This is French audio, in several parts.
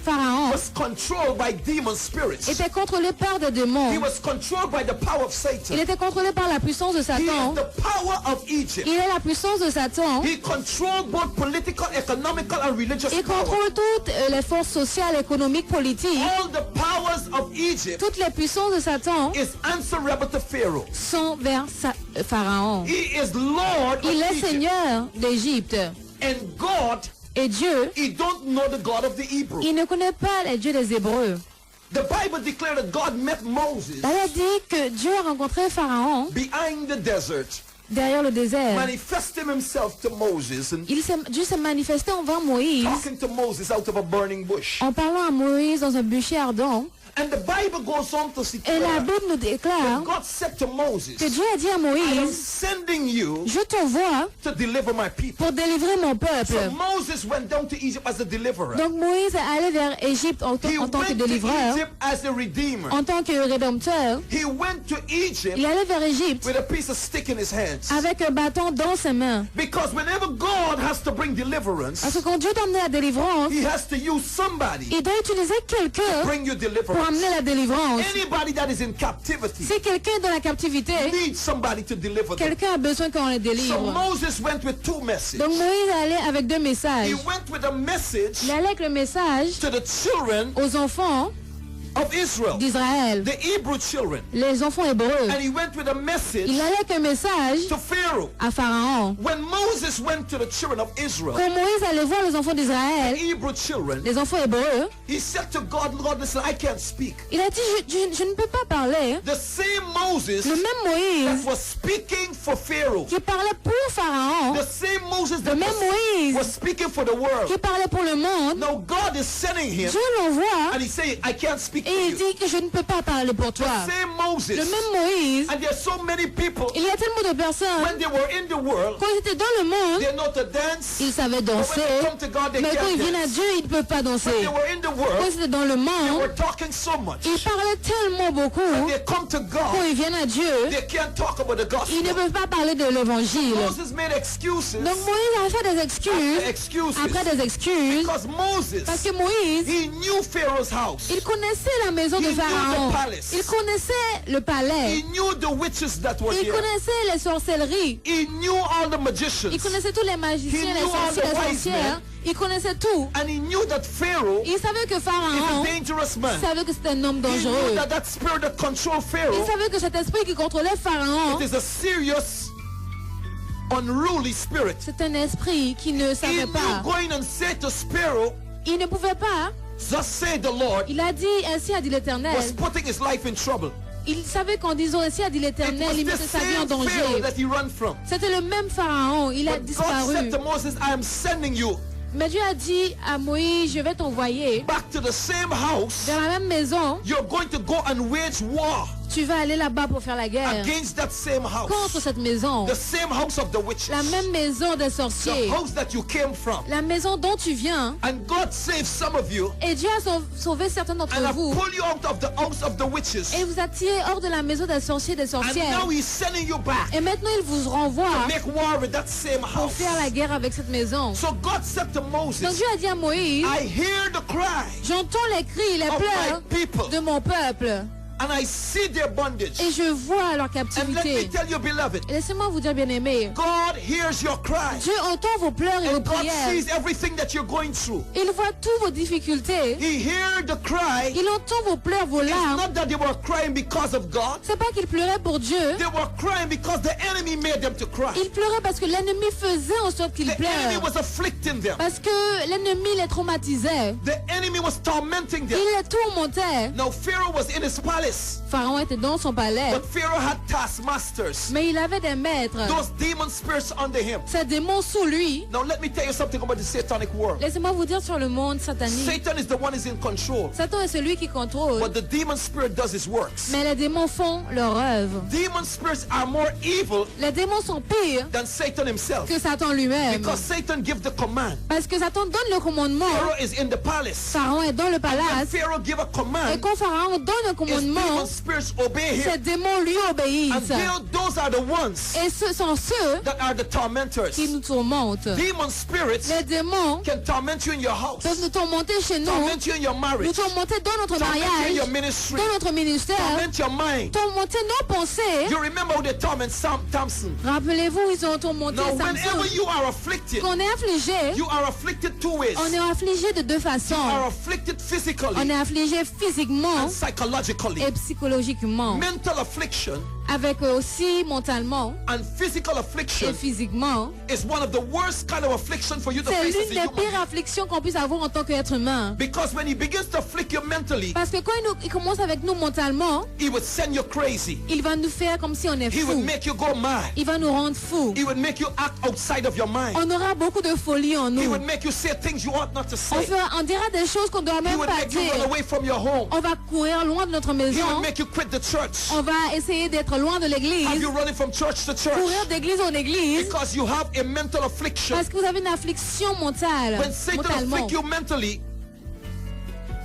Pharaon was controlled by demon spirits. était contrôlé par des démons. He was controlled by the power of Satan. Il était contrôlé par la puissance de He Satan. is the power of Egypt. Il est la puissance de Satan. He controlled both political, economical, and religious Il power. contrôle toutes les forces sociales, économiques, politiques. All the powers of Egypt Toutes les puissances de Satan is answerable to Pharaoh. sont vers Pharaon. He is Lord of Il est Egypt. Seigneur d'Égypte. And God, Et Dieu, he don't know the God of the Hebrew. il ne connaît pas les dieux des Hébreux. The Bible declared that God met Moses Elle a dit que Dieu a rencontré Pharaon behind the desert, derrière le désert. manifesting himself to Moses and Dieu s'est manifesté envers Moïse talking to Moses out of a burning bush. en parlant à Moïse dans un bûcher ardent. And the Bible goes on to Et la declare Bible nous déclare that God said to Moses, que Dieu a dit à I am Moïse, sending you je t'envoie to deliver my people. pour délivrer mon So peuple. Moses went down to Egypt as a deliverer. Donc Moïse est allé vers Égypte en tant He que went to délivreur, Egypt as a redeemer. en tant que rédempteur. He went to Egypt Il allait vers Égypte with a piece of stick in his hands. avec un bâton dans ses mains. Because whenever God has to bring deliverance, Parce que quand Dieu t'a amené la délivrance, he has to use somebody il doit utiliser to quelqu'un bring you pour deliverance. amener la délivrance. Anybody that is in captivity Si quelqu'un est dans la captivité, needs somebody to deliver them. quelqu'un a besoin qu'on le So délivre. Moses went with two messages. Donc Moïse allait avec deux messages. He went with a message Il allait avec le message to the children aux enfants of Israel, d'Israël, the Hebrew children. les enfants hébreux. And he went with a message Il allait avec un message to Pharaoh. à Pharaon. When Moses went to the children of Israel, Quand Moïse allait voir les enfants d'Israël, Hebrew children, les enfants hébreux, he said to God, Lord, listen, I can't speak. il a dit, je ne peux pas parler. The same Moses Le même that Moïse was speaking for Pharaoh, qui parlait pour Pharaon, the same Moses that le même Moïse was speaking for the world. qui parlait pour le monde, Now God is sending him, Dieu l'envoie and he's saying, I can't speak et for il you. dit que je ne peux pas parler pour toi. The same Moses. Le même Moïse, And there's so many people, il y a tellement de personnes, when they were in the world, quand ils étaient dans le monde, they know to dance. ils savaient But when danser, they come to God, they mais quand can't ils viennent à dance. Dieu, ils ne peuvent pas danser. When they were in the Quand world, ils étaient dans le they monde, were talking so much. ils parlaient tellement beaucoup. When they come to Quand God, ils viennent à Dieu, they can't talk about the ils ne gospel. peuvent pas parler de l'évangile. Moses made excuses Donc Moïse a fait des excuses, excuses après des excuses, because Moses, parce que Moïse, he knew Pharaoh's house. il connaissait la maison de He knew Pharaon. the palace. Il connaissait le palais. He knew the witches that were Il there. connaissait les sorcelleries. He knew all the magicians. Il connaissait tous les magiciens, He les knew all sorciers, the les wise sorcières. men. Il connaissait tout. And he knew that Pharaoh Il savait que is a Pharaon dangerous man. savait que c'était un homme He dangereux. knew that that spirit that controlled Il Pharaoh, savait que cet esprit qui contrôlait Pharaon, it is a serious, unruly spirit. c'est un esprit qui ne He savait knew pas. going and say to Pharaoh, Il ne pouvait pas. thus say the Lord, Il a dit, ainsi a dit l'Éternel. was putting his life in trouble. Il savait qu'en disant ainsi a dit It l'Éternel, was il the mettait sa vie en same Pharaoh danger. that he ran from. C'était le même Pharaon. Il a But God disparu. said to Moses, I am sending you Mais Dieu a dit à Moïse, je vais t'envoyer back to the same house. dans la même maison. You're going to go and wage war Tu vas aller là-bas pour faire la guerre against that same house. contre cette maison. The same house of the witches. La même maison des The sorciers. house that you came from. La maison dont tu viens. And God saved some of you Et Dieu a sauvé certains d'entre and I vous. pull you out of the house of the witches. Et vous a tiré hors de la maison des sorciers et des And sorcières. now he's sending you back Et maintenant il vous renvoie to make war with that same pour house. faire la guerre avec cette maison. So God said to Donc Moses, Dieu a dit à Moïse, I hear the cry j'entends les cris, les of pleurs my people de mon peuple. and I see their bondage. Et je vois leur And let me captivité. tell you, beloved, Et laissez-moi vous dire, bien-aimés, God hears your cry. Dieu entend vos pleurs et vos And God prières. sees everything that you're going through. Il voit toutes vos difficultés. He hears the cry. Il entend vos pleurs, vos It's larmes. not that they were crying because of God. C'est pas qu'il pleurait pour Dieu. They were crying because the enemy made them to cry. Il pleurait parce que l'ennemi faisait en sorte qu'il The enemy pleure. was afflicting them. Parce que l'ennemi les traumatisait. The enemy was tormenting them. Il les tourmentait. Now Pharaoh was in his palace, Pharaon était dans son palais. but Pharaoh had taskmasters. Mais il avait des maîtres. Those demon spirits under him. Ces démons sous lui. Now let me tell you something about the satanic world. Laissez-moi vous dire sur le monde satanique. Satan is the one who's in control, Satan est celui qui contrôle. but the demon spirit does his works. Mais les démons font leur œuvre. Demon spirits are more evil Les démons sont pires than Satan himself, que Satan lui-même. because Satan gives the command. Parce que Satan donne le commandement. Pharaoh is in the palace. Pharaon est dans le When palace. Pharaoh give a Et command, quand Pharaon donne un his commandement, demon spirits obey ces him. démons lui obéissent. And those are the ones Et ce sont ceux that are the tormentors. qui nous tourmentent. Demon spirits Les démons can torment you in your house, peuvent nous tourmenter chez nous, torment you in your nous marriage, tourmenter dans notre torment you in mariage, your ministry, dans notre ministère, torment your mind. tourmenter nos pensées. You remember how they torment Samson. Rappelez-vous, ils ont tourmenté Now, whenever Samson. you are afflicted, Quand on est affligé, you are afflicted two ways. on est affligé de deux You are façons. afflicted On physically est affligé physiquement and psychologically. et psychologiquement, Mental affliction avec aussi mentalement and physical et affliction physiquement. is one of the worst kind of affliction for you to C'est face as l'une a des human pires being. afflictions qu'on puisse avoir en tant qu'être humain. Because when he begins to afflict you mentally, Parce que quand il commence avec nous mentalement, he would send you crazy. il va nous faire comme si on est He would fou. make you go mad. Il va nous rendre fous. He would make you act outside of your mind. On aura beaucoup de folie en He nous. would make you say things you ought not to say. On dira des choses qu'on ne doit He même would pas make you run dire. away from your home. On va courir loin de notre He maison. would make you quit the church. On va essayer d'être loin de Have l'église. you running from church to church? Courir d'église en église. Because you have a mental affliction. Parce que vous avez une affliction mentale. When Satan Mentalement. afflict you mentally,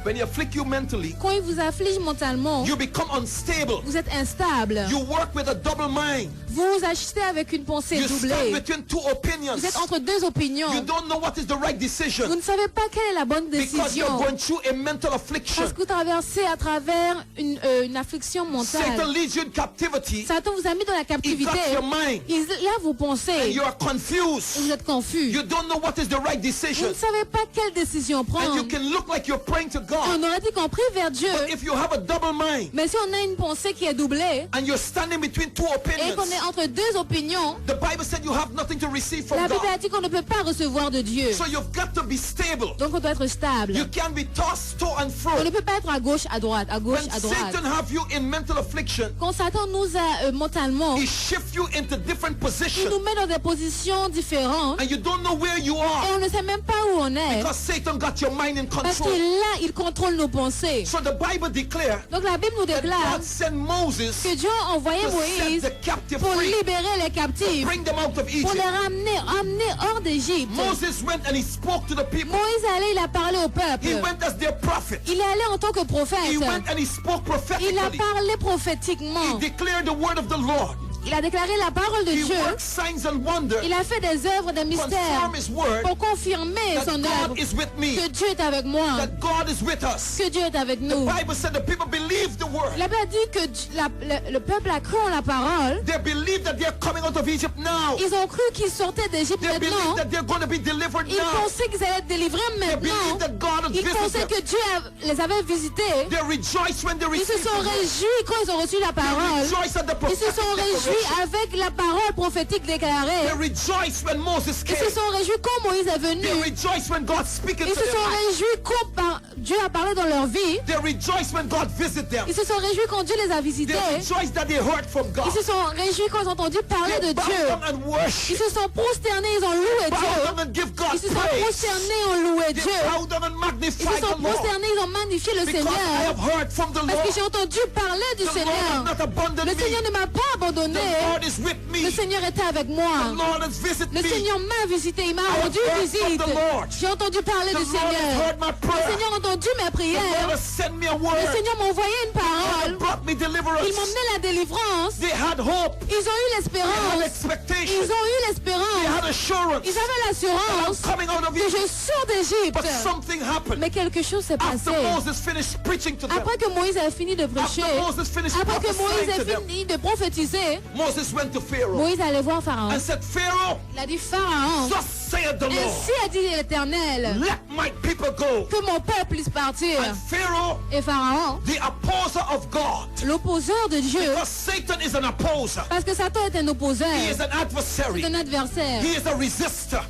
when he afflict you mentally, Quand il vous afflige mentalement, you become unstable. vous êtes instable. You work with a double mind. Vous agissez avec une pensée You stand doublée. between two opinions. Vous êtes entre deux opinions. You don't know what is the right Vous decision ne savez pas quelle est la bonne because you're décision. going through a mental affliction. Parce que vous traversez à travers une affliction Satan mentale. leads you in captivity. Satan vous a mis dans la He captivité. got your mind Là, vous and pensez. you are Vous confused. êtes confus. You don't know what is the right Vous decision. ne savez pas quelle décision And prendre. you can look like you're praying to Et God. on aurait dit qu'on prie vers Dieu. But if you have a double mind Mais si on a une pensée qui est doublée and you're standing between two et opinions, qu'on est entre deux opinions, the Bible said you have nothing to receive from la Bible God. a dit qu'on ne peut pas recevoir de Dieu. So you've got to be stable. Donc on doit être stable. You can't be tossed to and On fro. ne peut pas être à gauche, à droite, à gauche, When à droite. Satan have you in mental affliction, Quand Satan nous a mentalement, he shift you into different il positions nous met dans des positions différentes and you don't know where you et are on ne sait même pas où on est. because Satan got your mind in Parce control. qu'il là, il contrôle nos pensées. So the Bible declares Donc la Bible nous that déclare God sent Moses que Dieu a envoyé to set Moïse the captive pour free, libérer les captifs, bring them out of pour Egypt. les amener hors d'Égypte. Moses went and he spoke to the people. Moïse est allé, il a parlé au He peuple. went as their prophet. Il est allé en tant que He prophète. went and he spoke Il a prophetically. parlé He prophétiquement. declared the word of the Lord. Il a déclaré la parole de He Dieu. worked signs and wonders. Il a fait des œuvres, des mystères Confirm his word pour confirmer that son œuvre. God is with me. Que Dieu est avec moi. That God is with us. Que Dieu est avec The nous. Bible said the people believed the word. La Bible dit que le peuple a cru en la parole. They believe that they're coming out of Egypt now. Ils ont cru qu'ils sortaient d'Égypte They believe maintenant. that they're going to be delivered Ils now. pensaient qu'ils allaient être délivrés They believe maintenant. that God has Ils pensaient visited them. que Dieu les avait visités. They rejoice when they Ils se receive sont the word. réjouis quand ils ont reçu la They parole. rejoice at the Ils se prophetic sont réjouis declaration. avec la parole prophétique déclarée. They rejoice when Moses Ils came. se sont réjouis quand Moïse est venu. They rejoice when God speaking Ils to se them. sont réjouis quand Dieu a parlé dans leur vie. They rejoice when God visited them. Ils se sont réjouis quand Dieu les a visités. They rejoice that they heard from God. Ils se sont réjouis quand ils ont entendu parler They de bow Dieu. down and Ils worship. se sont prosternés, ils ont loué Bow Dieu. down and give God Ils se sont praise. prosternés, ils ont loué They Dieu. bow down and Ils magnify se sont the Lord. prosternés, ils ont magnifié le Because I Seigneur. have heard from the Parce que j'ai Lord. entendu parler du The Lord has Seigneur. not abandoned Le me. Seigneur ne m'a pas abandonné. The Lord is with me. Le Seigneur était avec The moi. Lord has visited Le me. Seigneur m'a visité, il m'a have rendu heard visite. from the Lord. J'ai entendu parler The du Lord has Seigneur. heard my Le prayer. Seigneur a entendu mes The Lord prières. has sent me a Le word. Seigneur m'a envoyé une He parole. brought me Il deliverance. m'a emmené la délivrance. They had hope. Ils ont eu They had l'espérance. expectation. Ils ont eu They l'espérance. had assurance. Ils avaient I'm l'assurance coming out of que je Egypt. sors d'Égypte. But something happened. Mais quelque chose s'est After passé. Moses finished preaching to them. Après que Moïse a fini de prêcher, After Moses finished après que Moïse prophesying a to them, fini de prophétiser, Moses went to Pharaoh Moïse allait voir Pharaon. and said, Pharaoh, Il a dit, Pharaon, thus saith the Lord, ainsi a dit l'Éternel, let my people go. que mon peuple puisse partir. And Pharaoh, Et Pharaon, the opposer of God, l'opposeur de Dieu, because Satan is an opposer. parce que Satan est un opposeur, He is an adversary. c'est un adversaire. He is a resistor.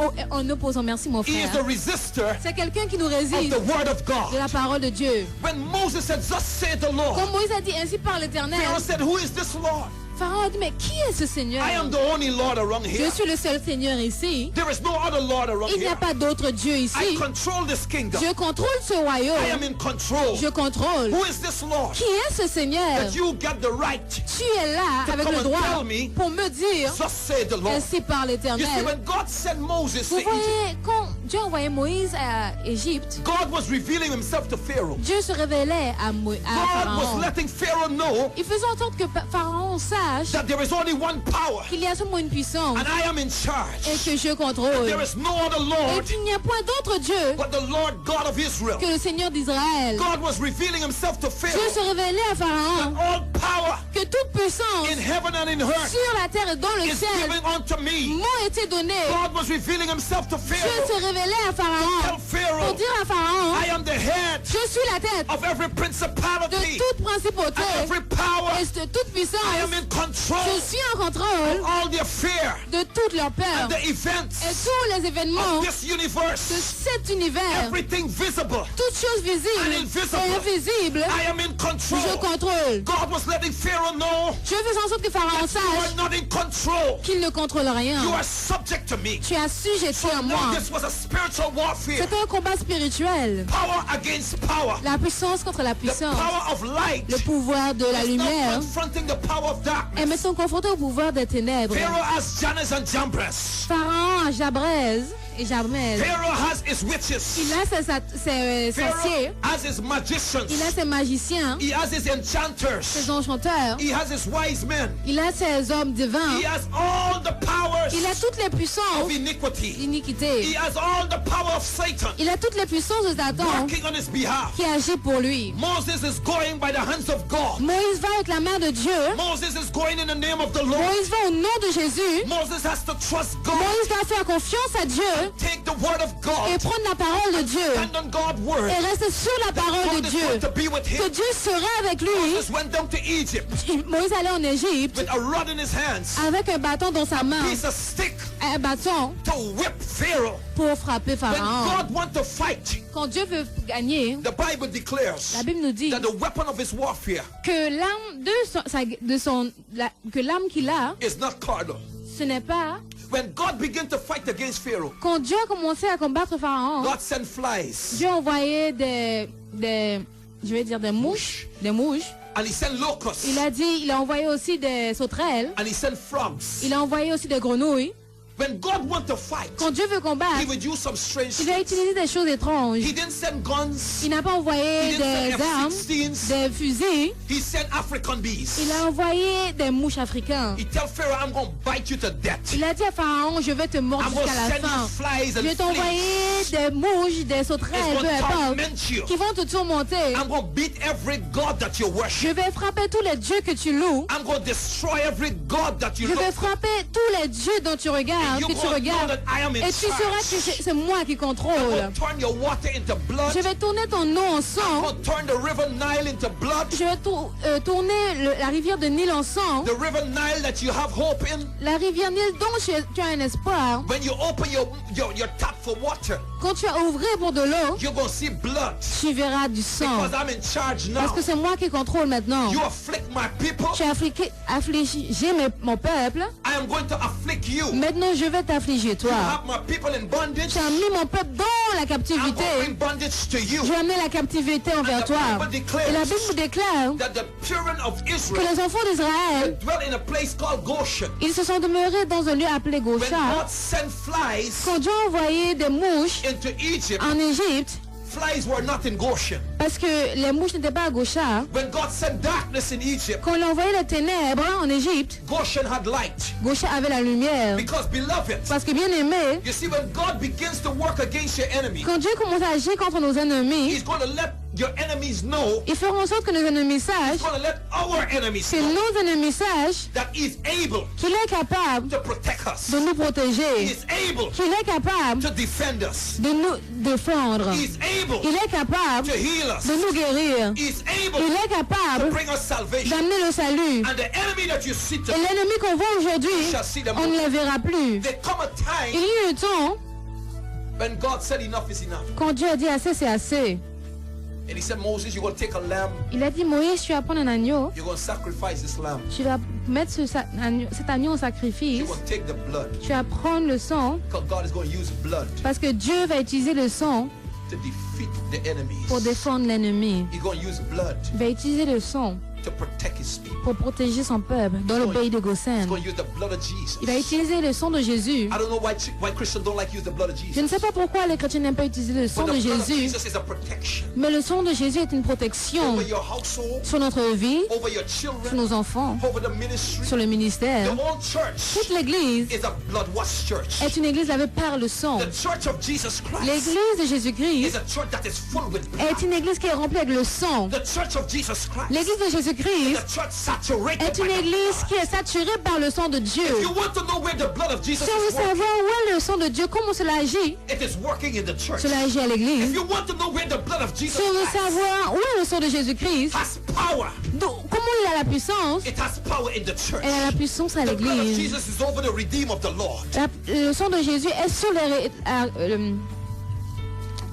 Oh, en opposant, merci mon He is a frère. resistor C'est quelqu'un qui nous of résiste the word of de God. la parole de Dieu. When Moses said, thus saith the Quand Lord, Moïse a dit ainsi par l'Éternel, Pharaoh said, who is this Lord? Pharaon a dit, mais qui est ce Seigneur? I am the only Lord around Je here. suis le seul Seigneur ici. There is no other Lord around Il n'y a here. pas d'autre Dieu I ici. control this kingdom. Je contrôle ce I am royaume. in control. Je contrôle. Who is this Lord? Qui est ce Seigneur? That you get the right. Tu es là to avec come le and droit tell me, pour me dire Thus saith the Lord. ainsi par You see, l'Éternel. when God sent Moses to Vous Egypt, voyez, quand Dieu a envoyé Moïse à Égypte, God was revealing himself to Pharaoh. Dieu se révélait à God was Pharaon. letting Pharaoh know Il faisait en sorte que Pharaon sache that there is only one power qu'il y a seulement une puissance and I am in et charge. que je contrôle. There is no other Et Lord qu'il n'y a point d'autre Dieu but the Lord God of Israel. que le Seigneur d'Israël. God was revealing himself to Dieu Pharaoh se révélait à that Pharaon all power que toute puissance in heaven and in earth sur la terre et dans le is ciel given unto me. m'ont été données. God was revealing himself to Dieu Pharaoh. se révélait à Tell Pharaon pour Pharaoh, dire à Pharaon, I am the head je suis la tête of every de principality toute and principauté every power. et de toute I puissance. am in control Je suis en contrôle of all the affair de toute leur peur and the et events tous les événements of this de universe. cet univers. Everything visible. Toutes choses visibles And invisible. et invisibles, I am in je control. contrôle. God was letting Pharaoh know Je fais en sorte que Pharaon you are sache not in control. qu'il ne contrôle rien. You are subject to me. Tu es assujetti à No, moi. this was a spiritual warfare. C'est un combat spirituel. Power against power. La puissance contre la The puissance. power of light Le pouvoir de la is not lumière confronting the power of est darkness. maintenant confronté au pouvoir des ténèbres. Pharaoh has Jannes and Jambres. Pharaon a Jabrez et Jarmel. Pharaoh has his witches. Il a ses sorciers. Pharaoh has his magicians. Il a ses magiciens, He has his enchanters. ses enchanteurs. He has his wise men. Il a ses hommes divins. He has all the powers Il a toutes les puissances of iniquity. He d'iniquité. has all the power of Satan Il a toutes les puissances de Satan working on his behalf. qui agit pour lui. Moses is going by the hands of God. Moïse va avec la main de Dieu. Moses is going in the name of the Lord. Moïse va au nom de Jésus. Moses has to trust God. Moïse va faire confiance à Dieu Take the word of et God. prendre la parole de Dieu Stand on God's word. et rester sur la parole God de is going Dieu. to be with Que him. Dieu sera avec lui. Moses went down to Egypt Moïse allait en Égypte with a rod in his hands, avec un bâton dans sa main, piece of stick un bâton to whip Pharaoh. pour frapper When Pharaon. God wants to fight, Quand Dieu veut gagner, the Bible declares la Bible nous dit that the weapon of his warfare que l'arme qu'il a, is not carnal. ce n'est pas. When God began to fight against Pharaoh, Quand Dieu a commencé à combattre Pharaon, God sent flies Dieu a envoyé je vais dire des mouches, and he sent locusts Il a envoyé aussi des sauterelles. and he sent frogs. Il a envoyé aussi des grenouilles. When God wants to fight, Quand Dieu veut combattre, he would use some strange il a things. utilisé des choses étranges. He didn't send guns. Il n'a pas He envoyé didn't des send armes, F-16s. des fusils. He sent African bees. Il a envoyé des mouches africaines. He tell Pharaoh, I'm going to bite you to death. Il a dit à Pharaon, je vais te mordre I'm going to jusqu'à la send you fin. flies Je vais and t'envoyer fleas. des mouches, des It's sauterelles, going peu to importe, torment you. qui vont te tourmenter. I'm going to beat every god that you Je worship. vais frapper tous les dieux que tu loues. I'm going to destroy every god that you Je vais look. frapper tous les dieux dont tu regardes, You're que tu going to know regardes. that I am in Et tu sauras que charge. c'est moi qui I'm contrôle. going to turn your water into blood. Je vais tourner ton eau en I'm sang. going to turn the river Nile into blood. Je vais tourner la rivière de Nil en sang. The river Nile that you have hope in. La rivière Nil dont tu as un espoir. When you open your tap for water, Quand tu as ouvert pour de l'eau, you're going to see blood. tu verras du sang. Because I'm in charge now. Parce que c'est moi qui contrôle maintenant. You afflict my people. Tu as affligé mon peuple. I am going to afflict you. Maintenant, je vais t'affliger, You toi. have my people in bondage. Tu as mis mon peuple dans la I'm going to captivité. bring bondage to you. Je vais amener la captivité envers toi. Et la Bible déclare That the children of que Israel les enfants d'Israël, dwell in a place called Goshen. ils se sont demeurés dans un lieu appelé When Goshen. God sent flies Quand Dieu a envoyé des mouches into Egypt, en Égypte, flies were not in Goshen. parce que les mouches n'étaient pas à Goshen, When God sent darkness in Egypt, quand il a envoyé les ténèbres en Égypte, Goshen had light. Goshen avait la lumière. Because beloved, Parce que bien aimé, you see, when God begins to work against your enemy, quand Dieu commence à agir contre nos ennemis, He's going to let your enemies know, il fera en sorte que nos ennemis He's sachent, going to let our enemies que know nos ennemis sachent that He's able qu'il est capable to protect us. de nous protéger, He's able qu'il est capable to defend us. de nous défendre, He's able il est capable to heal us. de nous guérir, He's il able est to capable bring us salvation. d'amener le salut. And the enemy that you see Et today, l'ennemi qu'on voit aujourd'hui, shall see them on ne les verra plus. there come a Il time y a eu un temps when God said enough is enough. quand Dieu a dit assez, c'est assez. And He said, Moses, you're going to take a lamb, Il a dit, Moïse, tu vas prendre un agneau, you're going to sacrifice this lamb. tu vas mettre cet agneau en You're sacrifice, going to take the blood. tu vas prendre le sang, Because God is going to use blood parce que Dieu va utiliser le sang to defeat the enemies. pour défendre l'ennemi. He's going to use blood Il va utiliser le sang to protect his people. pour protéger son peuple dans le pays de He's Goshen. going to use the blood of Jesus. Il a utilisé le sang de Jésus. I don't know why Christians don't like to use the blood of Je Jesus. ne sais pas pourquoi les chrétiens n'aiment pas utiliser le sang But de the blood of Jésus, Jesus is a protection mais le sang de Jésus est une protection over your household, sur notre vie, over your sur children, nos enfants, over the ministry. sur le ministère. The whole church Toute l'église is a blood-washed church. est une église lavée par le sang. The church of Jesus Christ L'église de is Jésus-Christ a church that is full with est blood. une église qui est remplie avec le sang. The church of Jesus Christ L'église de is Jésus-Christ a church saturated est une by the église blood. qui est saturée par le sang de Dieu. If you want to know where the blood of Jesus Si on veut is working, savoir où est le sang de Dieu, comment cela agit, it is working in the church. cela agit à If l'église. you want to know where the blood of Jesus Si on veut Christ savoir où est le sang de Jésus-Christ, has power, comment il a la puissance, it has power in the church. elle a la puissance à The blood of l'église. Jesus is over the redeem of the Lord. Le sang de Jésus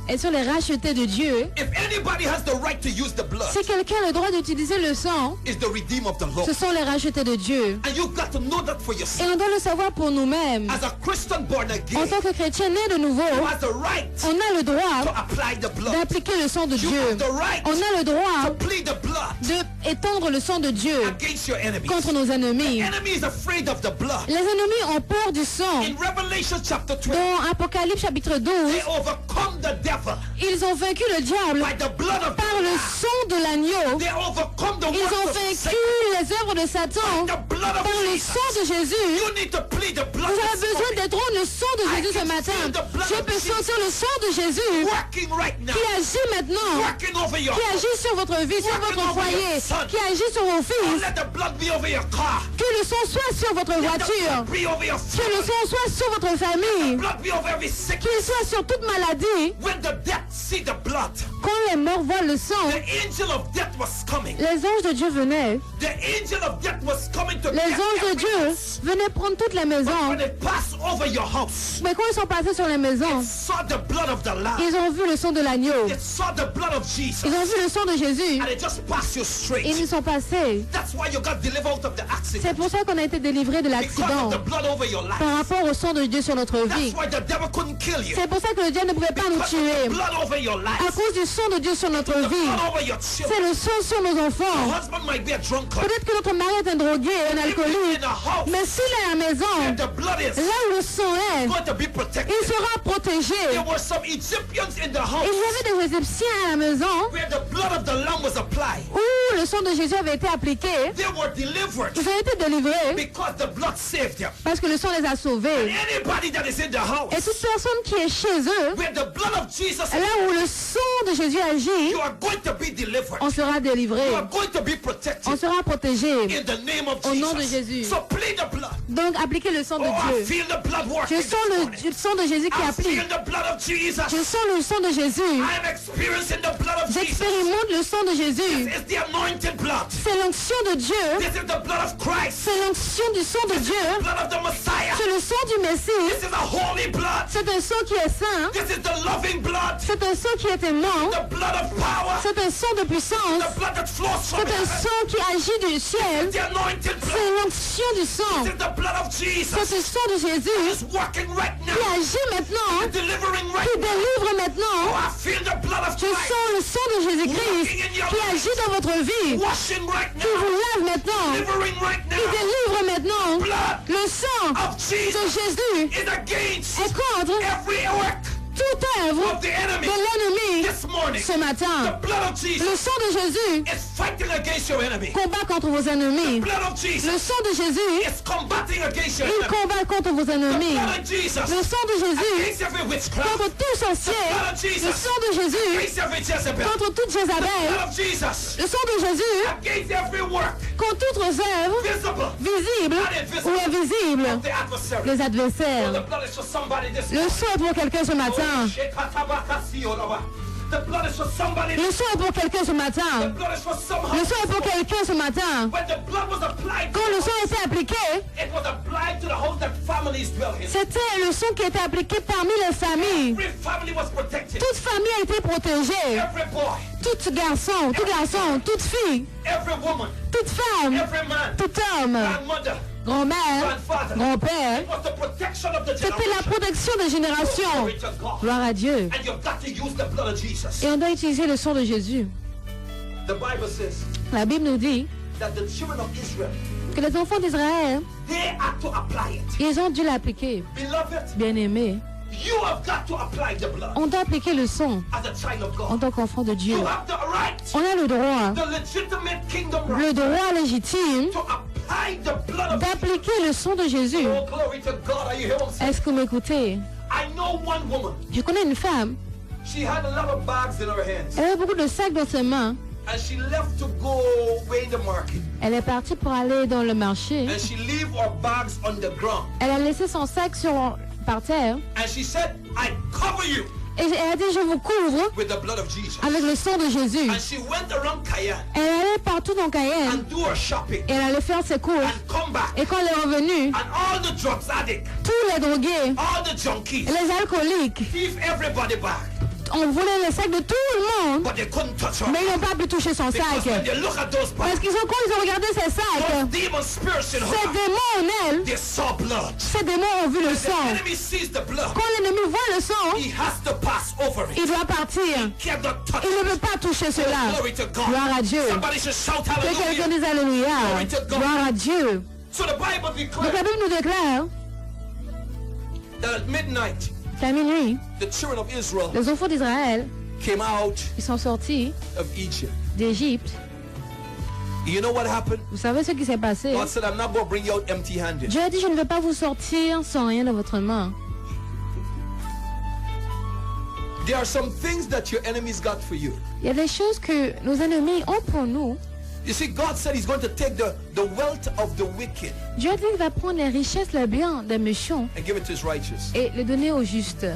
est sur les rachetés de Dieu. If anybody has the right to use the blood, Si quelqu'un a le droit d'utiliser le sang, it's the redeem of the Lord. ce sont les rachetés de Dieu. And you've got to know that for Et yourself. on doit le savoir pour nous-mêmes. As a Christian born En again, tant que chrétien né de nouveau, you have the right on a le to droit apply the blood. d'appliquer le sang de You Dieu. have the right On a le to droit plead the blood d'étendre le sang de Dieu against your enemies. contre nos ennemis. Enemy is afraid of the blood. Les ennemis ont peur du sang. In Revelation chapter 12, Dans Apocalypse chapitre 12, they overcome the devil ils ont vaincu le diable by the blood of par le sang de l'agneau. They overcome the Ils ont works of vaincu Satan les œuvres de Satan by the blood of par le Jesus. sang de Jésus. You need to plead the blood Vous avez this besoin morning, d'être le sang de Jésus ce matin. Je peux sentir le sang de Jésus working right now, qui agit maintenant, working over your qui house. agit sur votre vie, sur votre foyer, qui agit sur vos fils. Let the blood be over your car. Que le sang soit sur votre Let the voiture. blood be over your Que le family. sang soit sur votre famille. Blood be over every sickness. Qu'il soit sur toute maladie. When the dead see the blood, Quand les morts voient le sang, the angel of death was coming. les anges de Dieu venaient. The angel of death was coming to Les get anges de every Dieu house. venaient prendre toutes les maisons. When they pass over your house, Mais quand ils sont passés sur les maisons, saw the blood of the lamb. ils ont vu le sang de l'agneau. It saw the blood of Jesus. Ils ont vu le sang de Jésus. And it just passed you straight. Ils y sont passés. That's why you got delivered out of the accident. C'est pour ça qu'on a été délivré de Because l'accident of the blood over your life. par rapport au sang de Dieu sur notre vie. That's why the devil couldn't kill you. C'est pour ça que le diable ne pouvait pas nous Because of tuer. the blood over your life. À cause du sang de Dieu sur notre The vie. blood over your children. C'est le sang sur nos Your enfants. husband might be a drunkard. Peut-être que notre mari est un drogué, un In alcoolique. the house Mais s'il est à la maison, where the blood is là où le sang est, going to be protected. il sera protégé. There were some Egyptians in the house Il y avait des Égyptiens à la maison where the blood of the lamb was applied. où le sang de Jésus avait été appliqué. They were delivered Ils ont été délivrés because the blood saved them. parce que le sang les a sauvés. Anybody that is in the house Et toute personne qui est chez eux, where the blood of Jesus is, là où le sang de Jésus agit, you are going to be delivered. on sera délivré. You are going to be protected On sera protégé. in the name of Au nom de Jesus. Jésus. So plead the blood. Donc appliquez le sang de Oh, I Dieu. feel the blood working Je this sens morning. le sang de Jésus qui I applique. feel the blood of Jesus. Je sens le sang de Jésus. I am experiencing the blood of Jesus. J'expérimente le sang de Jésus. It's the anointed blood. C'est l'onction de Dieu. This is the blood of Christ. C'est l'onction du sang de Dieu. Blood of the Messiah. C'est le sang du Messie. This is a holy blood. C'est un sang qui est saint. This is the loving blood. C'est un sang qui est aimant. The blood of power. C'est un sang de puissance. The blood that flows from C'est un heaven. sang qui agit du ciel. The anointed blood. C'est l'onction du sang. This is the blood of C'est Jesus. ce sang de Jésus It's working right qui now. agit maintenant, Delivering right qui now. délivre Oh, maintenant. I feel the blood of Je Christ. sens le sang de Jésus-Christ qui agit dans votre vie, Washing right qui now. vous lave maintenant, Delivering right qui now. délivre maintenant. Blood Le sang of de Jesus Jésus is against est contre every work toute œuvre of the enemy de l'ennemi this morning. ce The matin. blood of Le Jesus sang de Jésus is fighting against your enemy. combat contre vos ennemis. Blood of Le Jesus sang de Jésus, is combating against your il enemy. combat contre vos The ennemis. blood of Jesus Le sang de Jésus against every witchcraft. contre tout sorcier. Le sang de Jésus Against every Jezebel. contre toute Jézabel. Blood of Jesus Le sang de Jésus against every work contre toutes œuvres visible visibles ou invisibles. of the adversary. Les The adversaires. blood is for somebody this Le sang est pour quelqu'un ce matin. The blood is for somebody. Le sang est pour quelqu'un ce The matin. blood is for some Le house. sang est pour quelqu'un ce matin. When the blood was applied, Quand le sang a été appliqué, it was applied to the house that families dwell in. c'était le sang qui a été appliqué parmi les familles. Every family was protected. Toute famille a été protégée. Every boy, Tout garçon, toute fille, every woman, toute femme, every man, tout homme, grandmother, grand-mère, grandfather. grand-père. It was the protection of the C'était la generation. protection des générations. Glory to God. Gloire à Dieu. And you've got to use the blood of Jesus. Et on doit utiliser le sang de Jésus. The Bible says La Bible nous dit that the children of Israel, que les enfants d'Israël, they have to apply it. ils ont dû l'appliquer. Beloved, Bien-aimés, you have got to apply the blood on doit appliquer le sang as a child of en God. tant qu'enfant de Dieu. You have the right, On a le droit, the legitimate kingdom le right, droit légitime to apply the blood of d'appliquer le sang de Jésus. Oh, glory to God. Are you hearing what I'm saying? Est-ce que vous m'écoutez? I know one woman. Je connais une femme, She had a lot of bags in her hands. elle avait beaucoup de sacs dans ses mains. And she left to go way in the market. Elle est partie pour aller dans le marché. And she leave her bags on the ground. Elle a laissé son sac par terre. And she said, I cover you Et elle a dit, je vous couvre with the blood of Jesus. avec le sang de Jésus. And she went around Cayenne Elle allait partout dans Cayenne. and do her shopping Et elle allait faire ses courses. and come back. Et quand elle est revenue, And all the drugs addicts, tous les drogués, all the junkies, les alcooliques, give everybody back. ont volé les sacs de tout le monde. But they couldn't touch her. Mais ils n'ont pas pu toucher son Because sac. when they look at those Parce bags, qu'ils ont, quand ils ont regardé ses those sacs, demon spirits in ces her, démons en elle, they saw blood. ces démons ont vu le The sang. enemy sees the blood. Quand l'ennemi voit le sang, He has to pass over it. il doit partir. Cannot touch Il ne it. peut pas toucher cela. Glory to God. Gloire à Dieu. Somebody should shout Que quelqu'un hallelujah. dise Alléluia. Glory to God. Gloire à Dieu. So the Bible Donc declares la Bible nous déclare that at midnight, qu'à minuit, the children of Israel les enfants d'Israël, came out ils sont sortis of Egypt. d'Égypte. You know what happened? Vous savez ce qui s'est passé? God said, I'm not going to bring you out empty-handed. Dieu a dit, je ne vais pas vous sortir sans rien dans votre main. There are some things that your enemies got for you. Il y a des choses que nos ennemis ont pour nous. You see, God said he's going to take the wealth of the wicked Dieu a dit qu'il va prendre les richesses, les biens des méchants and give it to his righteous. et les donner aux justes.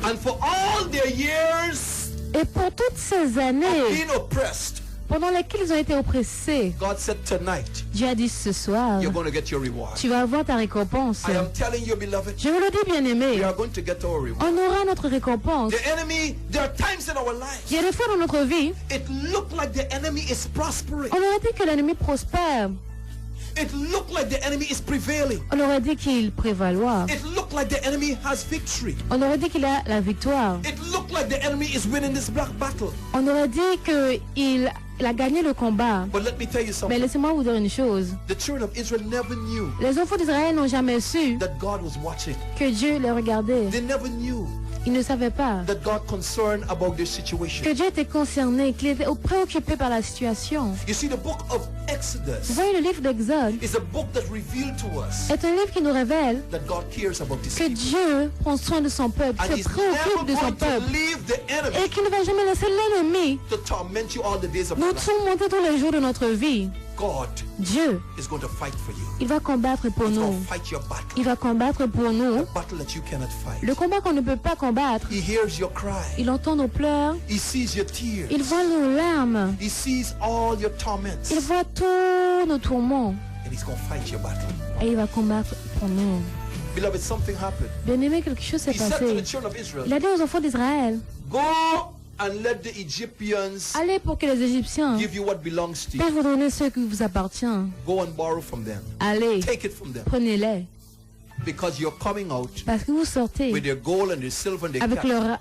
And for all their years Et pour toutes ces années being oppressed, pendant lesquelles ils ont été oppressés, God said tonight, Dieu a dit ce soir, you're going to get your reward. tu vas avoir ta récompense. I am telling you, beloved, Je vous le dis, bien-aimé, we are going to get our reward. on aura notre récompense. The enemy, there are times in our lives, Il y a des fois dans notre vie, it looked like the enemy is prospering. on aurait dit que l'ennemi prospère. It looked like the enemy is prevailing. On aurait dit qu'il prévaloir. It looked like the enemy has victory. On aurait dit qu'il a la victoire. It looked like the enemy is winning this black battle. On aurait dit qu'il a gagné le combat. But let me tell you Mais something. laissez-moi vous dire une chose. The children of Israel never knew Les enfants d'Israël n'ont jamais su that God was watching. que Dieu les regardait. They never knew Ils ne savaient pas that God concerned about their que situation. Dieu était concerné, qu'il était préoccupé par la situation. You see, the book of Vous Exodus voyez, le livre d'Exode is a book that revealed to us est un livre qui nous révèle that God cares about this que people. Dieu prend soin de son peuple, And se he's préoccupe de never son going to peuple leave the enemy et qu'il ne va jamais laisser l'ennemi to torment you all the days of nous your life. tourmenter tous les jours de notre vie. God Dieu, is going to fight for you. il va combattre pour He's nous. going to fight your battle. Il va combattre pour nous. The battle that you cannot fight. Le combat qu'on ne peut pas combattre. He hears your cry. Il entend nos pleurs. He sees your tears. Il voit nos larmes. He sees all your torments. Il voit tous nos tourments. And he's going to fight your battle. Et il va combattre pour nous. Beloved, something happened. Bien-aimé, quelque chose s'est He said to passé. the children of Israel, Il a dit aux enfants d'Israël, go and let the Egyptians allez pour que les Égyptiens give you what belongs to puissent you. vous donner ce qui vous appartient. Go and borrow from them. Allez, Take it from them. prenez-les. Because you're coming out Parce que vous sortez with their gold and their silver and their avec cattle.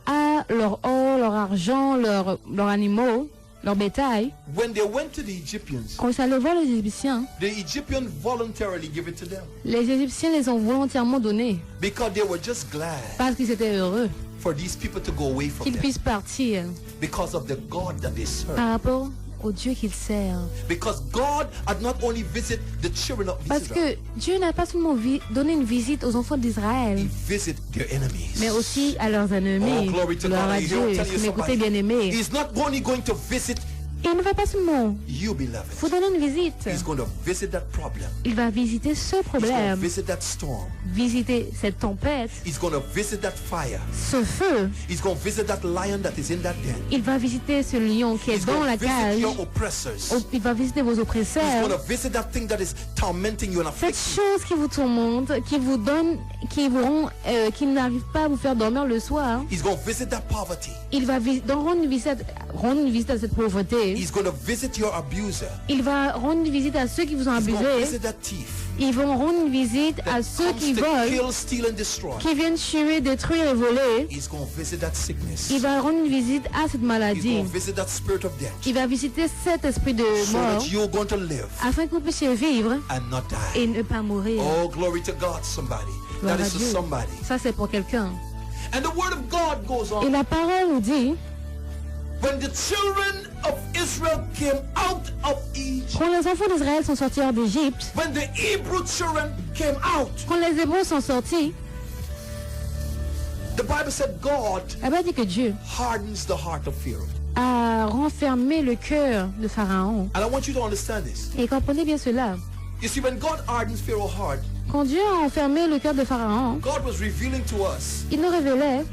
leur or, leur argent, leurs animaux, leur bétail. When they went to the Egyptians, Quand ils allaient voir les Égyptiens, the Egyptians voluntarily give it to them. les Égyptiens les ont volontairement donnés Because they were just glad parce qu'ils étaient heureux for these people to go away from qu'ils them. puissent partir Because of the God that they serve. par rapport au Dieu qu'ils servent. Because God had not only visited the children of Parce Israel, que Dieu n'a pas seulement donné une visite aux enfants He d'Israël, visited their enemies. mais aussi à leurs ennemis. Oh, glory to Gloire God. à I hear Dieu. him tell Est-ce you que vous m'écoutez, somebody. bien-aimé? He's not only going to visit Il ne va pas seulement you, beloved. vous donner une visite. He's going to visit that problem. Il va visiter ce He's going to problème, visit that storm. visiter cette tempête, He's going to visit that fire. ce feu. He's going to visit that lion that is in that den. Il va visiter ce lion qui est He's dans going la to visit cage. your oppressors. Il va visiter vos He's oppresseurs. going to visit that thing that is tormenting you and Cette afflicting chose qui vous tourmente, qui vous donne, qui vous rend, qui n'arrive pas à vous faire dormir le soir. you. He's going to visit that poverty. Il va rendre une visite à cette pauvreté. He's going to visit your abuser. Il va rendre une visite à ceux qui vous ont He's going to abusé. visit that thief. Ils vont rendre une visite à that ceux comes qui to volent, kill, steal, and destroy. qui viennent tuer, détruire et voler. He's going to visit that sickness. Il va rendre une visite à cette He's maladie. going to visit that spirit of death. Il va visiter cet esprit de So mort that you're going to live afin que vous puissiez vivre and not die. et ne pas mourir. Oh, glory to God, somebody. Gloire That à is to Dieu. somebody. Ça, c'est pour quelqu'un. And the word of God goes Et on. la parole nous dit, When the children of Israel came out of Egypt, quand les enfants d'Israël sont sortis hors d'Égypte, when the Hebrew children came out, quand les Hébreux sont sortis, the Bible said God la Bible dit que Dieu hardens the heart of Pharaoh. a renfermé le cœur de Pharaon. And I want you to understand this. Et comprenez bien cela. You see, when God hardens Pharaoh's heart, Quand Dieu a enfermé le cœur de Pharaon, God was revealing to us il nous révélait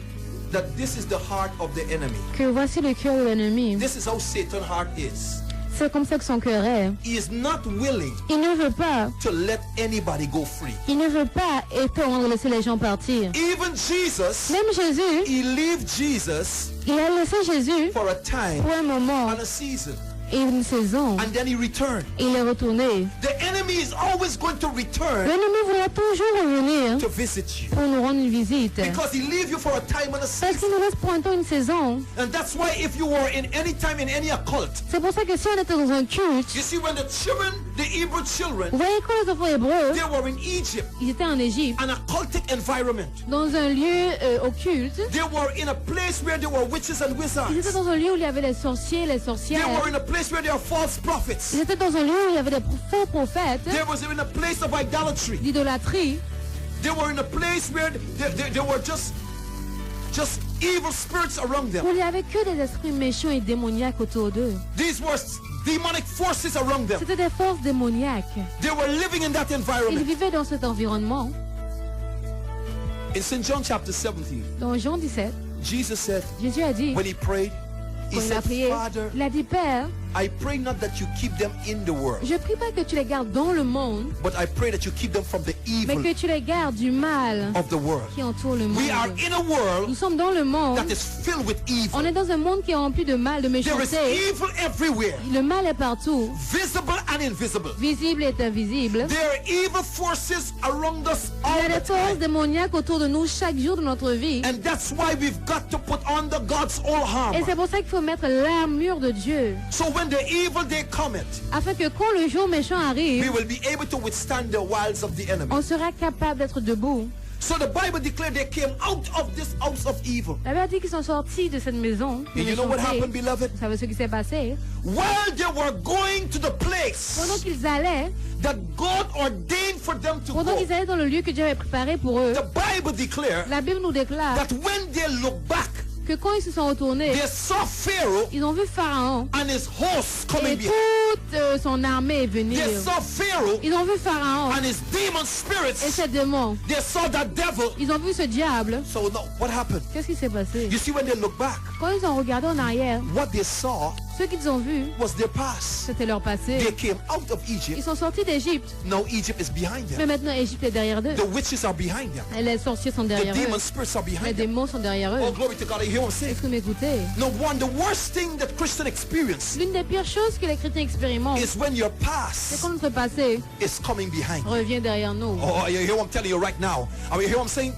that this is the heart of the enemy. que voici le cœur de l'ennemi. This is how Satan's heart is. C'est comme ça que son cœur est. He is not willing Il ne veut pas, to let anybody go free. il ne veut pas étendre, laisser les gens partir. Even Jesus, Même Jésus, he left Jesus il a laissé Jésus for a time pour un moment and a season, et une saison. and then he returned. Et il est retourné. The enemy is always going to return L'ennemi voudra toujours revenir to visit you pour nous rendre une visite. because he leave you for a time and a Parce season. qu'il nous laisse pour un temps une saison. And that's why if you were in any time in any occult, C'est pour ça que si on était dans un culte, you see when the children, the Hebrew children, vous voyez quand les enfants hébreux, they were in Egypt, ils étaient en Égypte, an occultic environment. dans un lieu occulte. They were in a place where there were witches and Ils étaient wizards. dans un lieu où il y avait les sorciers, les They sorcières. were in a place where there were false prophets. Ils étaient dans un lieu où il y avait des faux prophètes, There was in a place of idolatry. d'idolâtrie. They were in a place where there were just evil spirits around them. Où il n'y avait que des esprits méchants et démoniaques autour d'eux. These were demonic forces around them. C'était des forces démoniaques. They were living in that Ils environment. vivaient dans cet environnement. In St. John chapter 17, Dans Jean 17, Jesus said, Jésus a dit, when he prayed, he quand il a said, prié, Father, il a dit, Père, I pray not that you keep them in the world, je prie pas que tu les gardes dans le monde, but I pray that you keep them from the mais evil que tu les gardes du mal of the world. qui entoure le We are monde. in a world Nous sommes dans le monde, that is filled with evil. on est dans un monde qui est rempli de mal, de There is méchanceté. evil everywhere, Le mal est partout, visible and invisible. visible et invisible. There are evil forces around us Il y all a the des forces time. démoniaques autour de nous chaque jour de notre vie. And that's why we've got to put on the God's whole Et c'est armor. pour ça qu'il faut mettre l'armure de Dieu. So when the evil day cometh, Afin que quand le jour méchant we arrive, will be able to withstand the wiles of the enemy. on sera capable d'être debout. So the Bible declared they came out of this house of evil. La Bible dit qu'ils sont sortis de cette maison. de And you know what méchanceté. happened, beloved? Vous savez ce qui s'est passé? While they were going to the place Pendant qu'ils allaient, that God ordained for them to pendant go, qu'ils allaient dans le lieu que Dieu avait préparé pour eux, the Bible declared la Bible nous déclare that when they looked back, que quand ils se sont retournés, they saw Pharaoh ils ont vu Pharaon and his hosts et coming behind. toute son armée venir. They saw Pharaoh Ils ont vu Pharaon and his demon et spirits. ses démons. They saw that devil. Ils ont vu ce diable. So now, what happened? Qu'est-ce qui s'est passé? You see, when they look back, Quand ils ont regardé en arrière, what they saw ce qu'ils ont vu, was their past. c'était leur passé. They came out of Ils Egypt. sont sortis d'Égypte, Now Egypt is behind mais them. maintenant Égypte est derrière eux. The witches are behind them. Et les sorciers sont The derrière eux. demon spirits are Les behind them. démons sont derrière eux. Oh, glory to God. I hear what I'm saying. Est-ce que vous m'écoutez? No one, the worst thing that Christians experience L'une des pires choses que les chrétiens expérimentent, is when your c'est past quand notre passé is coming behind. revient derrière nous. Oh, you hear what I'm telling you right now? You hear what I'm saying?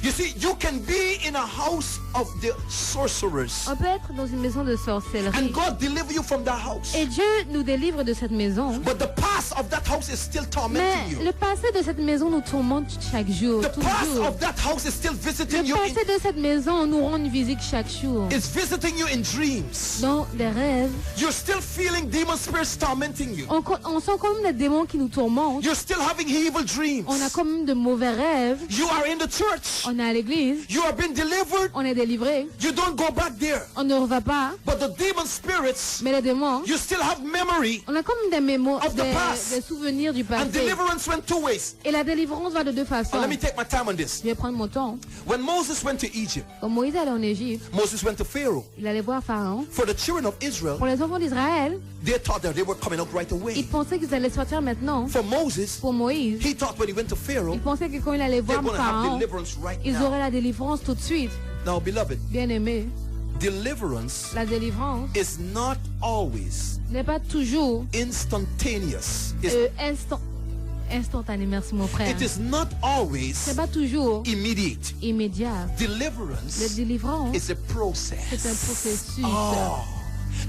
You see, you can be in a house of the sorcerers, On peut être dans une maison de and sorcellerie. God deliver you from that house. Et Dieu nous délivre de cette maison. But the past of that house is still tormenting Mais you. le passé de cette maison nous tourmente chaque jour, The past toujours. of that house is still visiting Le you. passé de cette maison nous rend une visite chaque jour. It's visiting you in dreams. Dans des rêves, You're still feeling demon spirits tormenting you. on sent quand même des démons qui nous tourmentent. You're still having evil dreams. On a quand même de mauvais rêves. You are in the church. On est à l'église. You are being delivered. On est délivré. You don't go back there. On ne reva pas. But the demon spirits, Mais les démons, you still have memory. on a quand même des mémoires, Of the past. des souvenirs du And passé. deliverance went two ways. Et la délivrance va de deux façons. Let me take my time on this. Je vais prendre mon temps. When Moses went to Egypt, Quand Moïse allait en Égypte, Moses went to Pharaoh. il allait voir Pharaon. For the children of Israel, Pour les enfants d'Israël, they thought that they were coming out right ils away. pensaient qu'ils allaient sortir maintenant. For Moses, Pour Moïse, he thought when he went to Pharaoh, ils pensaient que quand il allait they're voir going to have Pharaon, deliverance right ils now. auraient la délivrance tout de suite. Now, beloved, Bien aimé, deliverance la délivrance is not always n'est pas toujours instantaneous. It's, instant. Instantané, merci mon frère. It is not always C'est pas toujours immediate. immédiat. La Deliverance délivrance, is a process. c'est un processus. Oh.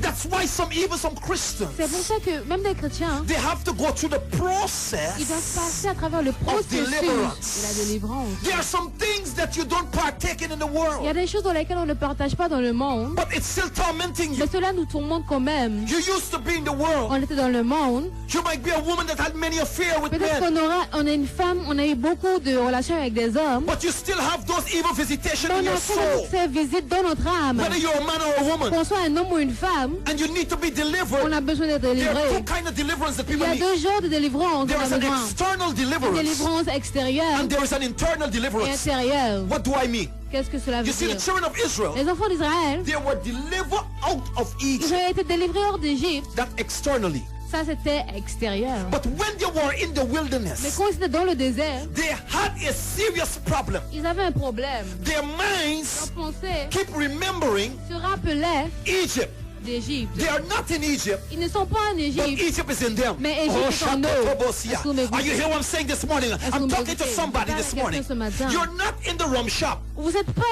That's why even some Christians, C'est pour ça que même des chrétiens, they have to go through the ils doivent process. passer à travers le processus de deliverance. la délivrance. There are some things that you don't partake in the Il y world, a des choses dans lesquelles on ne partage pas dans le monde, but it's still tormenting you. mais cela nous tourmente quand même. You used to be in the world. On était dans le monde. You might be a woman that had many affairs with Peut-être men, on est une femme, on a eu beaucoup de relations avec des hommes, but you still have those evil visitations mais in on a your quand même soul. ces visites dans notre âme. Whether you're a man or a woman, Qu'on soit un homme ou une femme, and you need to be on delivered. a besoin d'être There are délivré. two kinds of deliverance that Il y people a need. deux genres de délivrance. There On is a an besoin. external Une deliverance, délivrance extérieure and there is an internal et deliverance. intérieure. What do I mean? Qu'est-ce que cela veut You see, dire? the children of Israel, Les enfants d'Israël, they were delivered out of ils Egypt. ont été délivrés hors d'Égypte. That externally. Ça, c'était extérieur. But when they were in the Mais wilderness, quand ils étaient dans le désert, they had a serious problem. ils avaient un problème. Their Leurs minds pensées keep remembering se rappelaient Egypt. d'Égypte. They are not in Egypt, Ils ne sont pas en but Égypte. Egypt is in them. Mais Égypte est en eux. Shakabobosia. Est-ce que vous m'écoutez? Are you hearing what I'm saying this morning? que I'm vous talking to m'écoutez? somebody Je this parle à morning. quelqu'un ce matin. You're not in the rum shop. Vous n'êtes pas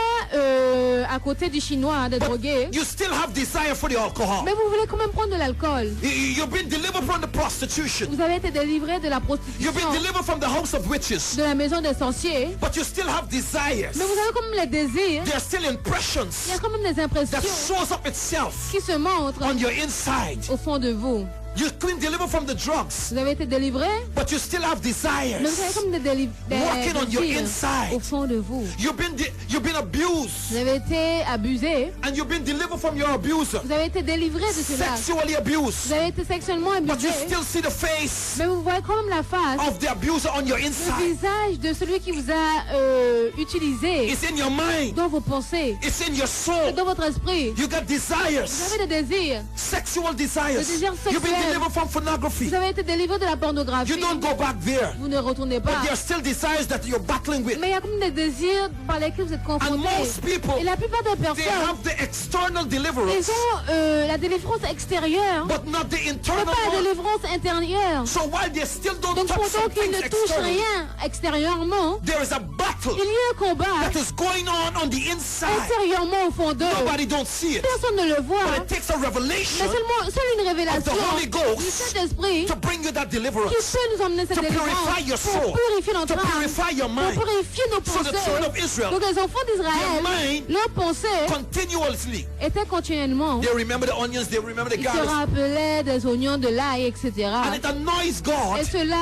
à côté du chinois, des drogués, You still have desire for the alcohol. mais vous voulez quand même prendre de l'alcool. You've been delivered from the prostitution. Vous avez été délivré de la You've prostitution, been delivered from the house of witches. de la maison des sorciers, But you still have desires. mais vous avez quand même les désirs. There are still Il y a impressions quand même des that impressions shows up itself qui se montrent on your inside. au fond de vous. You've been delivered from the drugs, Vous avez été délivré, but you still have mais vous avez desires. comme Working on your désirs inside. au fond de vous. You've been abused, Vous avez été abusé, and you've been delivered from your abuser. vous avez été délivré de cela. Sexually Vous abused, avez été sexuellement but abusé, you still see the face mais vous voyez quand même la face, of the abuser on your le inside. visage de celui qui vous a utilisé It's in your mind. dans vos pensées, It's in your soul. dans votre esprit. You got Vous desires, avez des désirs. sexual Le desires. désir You've been sexuel. delivered from pornography. Vous avez été délivré de la pornographie. You don't go back there. Vous ne retournez But pas. there are still desires that you're battling with. Mais il y a comme des désirs par lesquels vous êtes And confrontés. most people, Et la plupart des they personnes, have the external ils deliverance, ont la délivrance extérieure, but not the mais internal pas la one. délivrance intérieure. So while they still don't Donc touch pendant some qu'ils things ne touchent externally, rien extérieurement, there is a battle il y a un combat that is going on the inside. intérieurement au fond d'eux. Nobody don't see it. Personne ne le voit. But it takes a Mais revelation seule une révélation of the Holy Ghost du Saint-Esprit to bring you that qui deliverance. peut nous emmener cette To délivrance purify your pour soul. purifier notre To âme, purify your pour mind. purifier nos So the children of pensées. Israel, Donc les enfants their d'Israël, mind leurs pensées continuously, étaient continuellement, they remember the onions, they remember the ils se garlic. rappelaient des oignons, de l'ail, etc. And it annoys God Et cela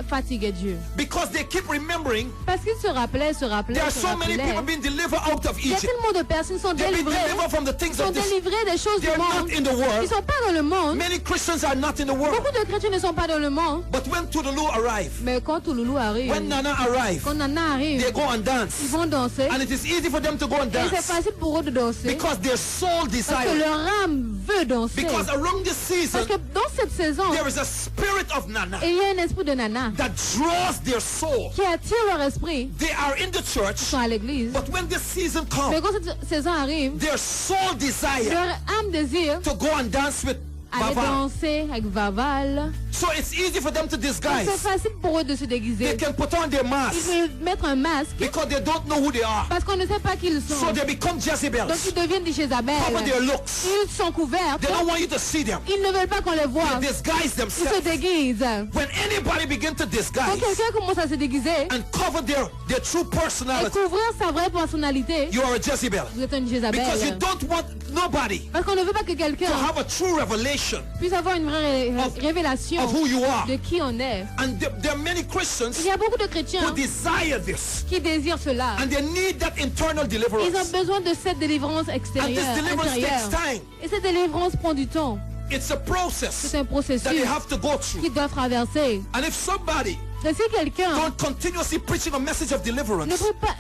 fatiguait Dieu. because they keep remembering Parce qu'ils se rappelaient, there are so many people rappelaient. being delivered out of Il y a Egypt. tellement de personnes qui sont They've been délivrées, delivered from the things sont of this. délivrées des choses du They're not monde. in the Ils world. ne sont pas dans le monde. Many Christians are not in the world. Beaucoup de chrétiens ne sont pas dans le monde. But when Touloulou arrive, Mais quand Touloulou arrive, when Nana arrive, quand Nana arrive, they go and ils dance. vont danser. And it is easy for them to go and Et c'est dance facile pour eux de danser. because their soul Parce que desires. leur âme veut danser. Because around this season, Parce que dans cette saison, there is a spirit of Nana il y a un esprit de Nana that draws their soul. qui attire leur esprit. They are in the Ils church, sont à l'église. but when this season Mais comes, quand cette saison arrive, their soul desire leur âme désire to go and dance with aller Baba. danser avec Vaval. So it's easy for them to Donc, disguise. c'est facile pour eux de se They déguiser. can put on their Ils mask veulent mettre un masque because they don't know who they are. parce qu'on ne sait pas qui ils So sont. they become Donc Jezebels. ils deviennent des Cover Jézabel. their looks. Ils sont couverts. They don't want you to see them. Ils ne veulent pas qu'on les voit. They disguise Ils se themselves. déguisent. When anybody begins to Quand disguise quelqu'un commence à se déguiser and cover their true et personality, couvrir sa vraie personnalité, you are a Jezebel. vous êtes une Because you Jézabel. don't want nobody Parce qu'on ne veut pas que to quelqu'un have a true revelation puisse avoir une vraie révélation of who you are. de qui on est. And there are many Il Christians y a beaucoup de who chrétiens desire this. qui désirent cela. And they need that internal Ils ont deliverance. besoin de cette délivrance And extérieure, this deliverance takes intérieure. time. Et cette délivrance prend du temps. It's a process C'est un that they processus have to go through. qu'ils doivent traverser. And if somebody Et si quelqu'un don't continuously preaching a message of deliverance